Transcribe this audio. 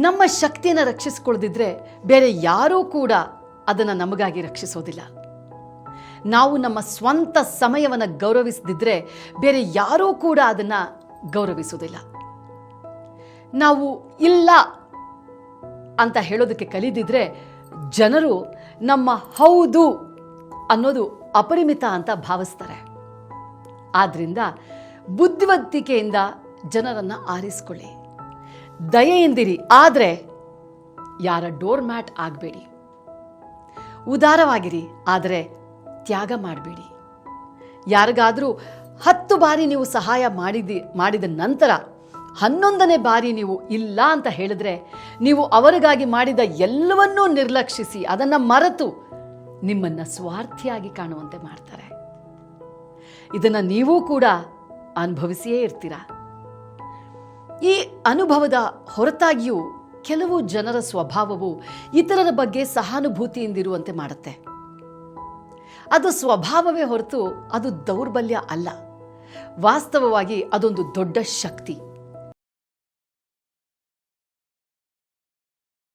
ನಮ್ಮ ಶಕ್ತಿಯನ್ನು ರಕ್ಷಿಸಿಕೊಳ್ಳದಿದ್ರೆ ಬೇರೆ ಯಾರೂ ಕೂಡ ಅದನ್ನು ನಮಗಾಗಿ ರಕ್ಷಿಸೋದಿಲ್ಲ. ನಾವು ನಮ್ಮ ಸ್ವಂತ ಸಮಯವನ್ನು ಗೌರವಿಸದಿದ್ದರೆ ಬೇರೆ ಯಾರೂ ಕೂಡ ಅದನ್ನು ಗೌರವಿಸೋದಿಲ್ಲ. ನಾವು ಇಲ್ಲ ಅಂತ ಹೇಳೋದಕ್ಕೆ ಕಲಿದಿದ್ರೆ ಜನರು ನಮ್ಮ ಹೌದು ಅನ್ನೋದು ಅಪರಿಮಿತ ಅಂತ ಭಾವಿಸ್ತಾರೆ. ಆದ್ದರಿಂದ ಬುದ್ಧಿವಂತಿಕೆಯಿಂದ ಜನರನ್ನು ಆರಿಸಿಕೊಳ್ಳಿ, ದಯೆಯಿಂದಿರಿ, ಆದರೆ ಯಾರ ಡೋರ್ ಮ್ಯಾಟ್ ಆಗಬೇಡಿ. ಉದಾರವಾಗಿರಿ, ಆದರೆ ತ್ಯಾಗ ಮಾಡಬೇಡಿ. ಯಾರಿಗಾದರೂ 10 ಬಾರಿ ನೀವು ಸಹಾಯ ಮಾಡಿದ ನಂತರ 11ನೇ ಬಾರಿ ನೀವು ಇಲ್ಲ ಅಂತ ಹೇಳಿದ್ರೆ ನೀವು ಅವರಿಗಾಗಿ ಮಾಡಿದ ಎಲ್ಲವನ್ನೂ ನಿರ್ಲಕ್ಷಿಸಿ ಅದನ್ನು ಮರೆತು ನಿಮ್ಮನ್ನು ಸ್ವಾರ್ಥಿಯಾಗಿ ಕಾಣುವಂತೆ ಮಾಡ್ತಾರೆ. ಇದನ್ನು ನೀವೂ ಕೂಡ ಅನುಭವಿಸಿಯೇ ಇರ್ತೀರ. ಈ ಅನುಭವದ ಹೊರತಾಗಿಯೂ ಕೆಲವು ಜನರ ಸ್ವಭಾವವು ಇತರರ ಬಗ್ಗೆ ಸಹಾನುಭೂತಿಯಿಂದಿರುವಂತೆ ಮಾಡುತ್ತೆ. ಅದು ಸ್ವಭಾವವೇ ಹೊರತು ಅದು ದೌರ್ಬಲ್ಯ ಅಲ್ಲ. ವಾಸ್ತವವಾಗಿ ಅದೊಂದು ದೊಡ್ಡ ಶಕ್ತಿ.